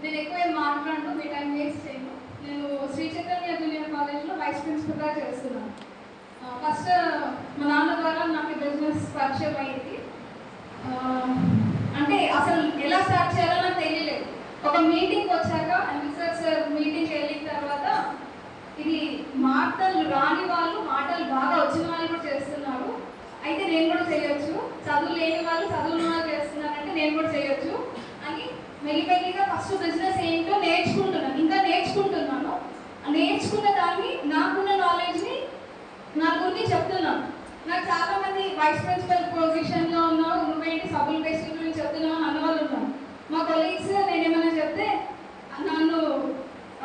నేను ఎక్కువ ఏం మాట్లాడను, మీ టైం వేస్ట్ చేయను. నేను శ్రీ చైతన్య జూనియర్ కాలేజ్లో వైస్ ప్రిన్సిపల్గా చేస్తున్నాను. ఫస్ట్ మా నాన్న ద్వారా నాకు బిజినెస్ పరిచయం అయ్యింది. అంటే అసలు ఎలా స్టార్ట్ చేయాలో నాకు తెలియలేదు. ఒక మీటింగ్ వచ్చాక సార్ మీటింగ్కి వెళ్ళిన తర్వాత ఇది మాటలు రాని వాళ్ళు మాటలు బాగా వచ్చిన వాళ్ళు కూడా చేస్తున్నారు, అయితే నేను కూడా చేయొచ్చు. చదువు లేని వాళ్ళు చదువున్న వాళ్ళు చేస్తున్నారంటే నేను కూడా చేయొచ్చు అని మెల్లిమెల్లిగా ఫస్ట్ బిజినెస్ ఏంటో నేర్చుకుంటున్నాను. ఇంకా నేర్చుకుంటున్నాను. నేర్చుకున్న దాన్ని నాకున్న నాలెడ్జ్ని నా గురించి చెప్తున్నాను. నాకు చాలా మంది వైస్ ప్రిన్సిపల్ పొజిషన్లో ఉన్నావు, నువ్వేంటి సబ్బుల బేసిక్ గురించి చెప్తున్నావు అని అన్నవాళ్ళు ఉన్నారు. మా కొలీగ్స్ నేనేమైనా చెప్తే నన్ను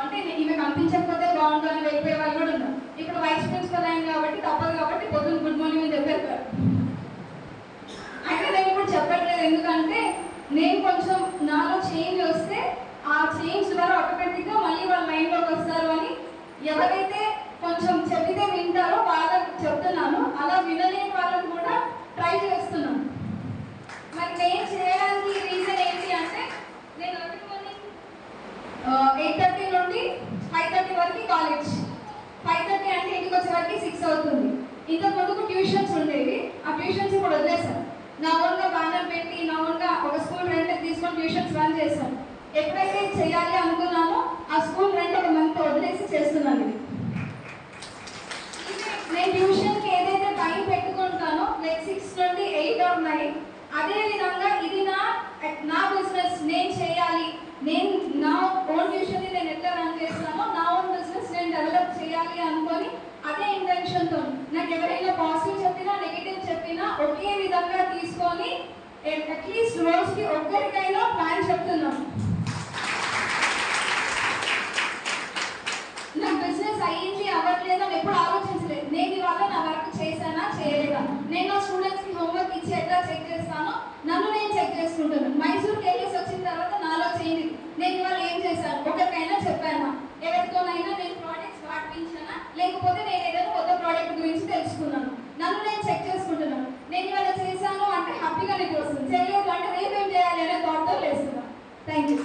అంటే ఈమె కనిపించకపోతే బాగుంటుందని వెళ్ళిపోయే వాళ్ళు కూడా ఉన్నారు. ఇప్పుడు వైస్ ప్రిన్సిపల్ అయింది కాబట్టి తప్పదు కాబట్టి పొద్దున్న గుడ్ మార్నింగ్ అని చెప్పేస్తారు. అయితే నేను ఇప్పుడు చెప్పట్లేదు, ఎందుకంటే నేను కొంచెం నాలో చేంజ్ వస్తే ఆ చేంజ్ ద్వారా ఆటోమేటిక్గా మళ్ళీ వాళ్ళ మైండ్లోకి వస్తారు అని ఎవరైతే కొంచెం చెబితే వింటారో వాళ్ళకి చెప్తున్నాను. అలా వినలేని వాళ్ళని కూడా ట్రై చేస్తున్నాను. మరి నేను చేయడానికి రీజన్ ఏంటి అంటే నేను ఎర్లీ మార్నింగ్ 8:30 నుండి 5:30 వరకు కాలేజ్. 5:30 అంటే ఇంటికి వచ్చేవరకు 6 అవుతుంది. ఇంతకు ముందుకు ట్యూషన్స్ ఉండేవి, ఆ ట్యూషన్స్ ఇప్పుడు వదిలేశాను. నా ఓన్గా బ్యానర్ పెట్టి నా ఓన్గా ఒక స్కూల్ రెంట్ తీసుకొని ట్యూషన్స్ రన్ చేశాను. ఎప్పుడైతే చేయాలి అనుకున్నానో ఆ స్కూల్ రెంట్ ఒక మంత్ వదిలేసి చేస్తున్నాను. ఇది నేను ట్యూషన్కి ఏదైతే టైం పెట్టుకుంటానో లైక్ 6 నుండి 8 or 9, అదేవిధంగా ఇది నా బిజినెస్ నేను చేయాలి, నేను నా ఓన్ ట్యూషన్ని నేను ఎట్లా రన్ చేస్తానో నా ఓన్ బిజినెస్ నేను డెవలప్ చేయాలి అనుకొని అదే ఇంటెన్షన్తో నాకు ఎవరైనా పాజిటివ్ చెప్పినా నెగిటివ్ చెప్పినా ఒకే విధంగా తీసుకొని అట్లీస్ట్ రోజుకి ఒక్కరికైనా ప్లాన్ చెప్తున్నాను. నాకు బిజినెస్ అయ్యింది అవ్వట్లేదు అని ఎప్పుడు ఆలోచించలేదు. నేను ఇవాళ నా వర్క్ చేశానా చేయలేదా, నేను నా స్టూడెంట్స్కి హోంవర్క్ ఇచ్చి ఎట్లా చెక్ చేస్తానో నన్ను నేను చెక్ చేసుకుంటాను. మైసూర్కి వెళ్ళేసి వచ్చిన తర్వాత నాలో చేంజ్, నేను ఇవాళ ఏం చేశాను, ఒకరికైనా చెప్పానా, ఎవరితోనైనా నేను ప్రోడక్ట్స్ వాడిపించానా, లేకపోతే నేను ఏదైనా కొత్త ప్రోడక్ట్ గురించి తెలుసుకున్నాను. నన్ను నేను చెక్ చేసుకుంటున్నాను. నేను ఇవాళ చేశాను అంటే హ్యాపీగా నీకు వస్తుంది, చేయలేదు అంటే రేపు ఏం చేయాలి అనే థాట్తో లేస్తున్నాను. Thank you.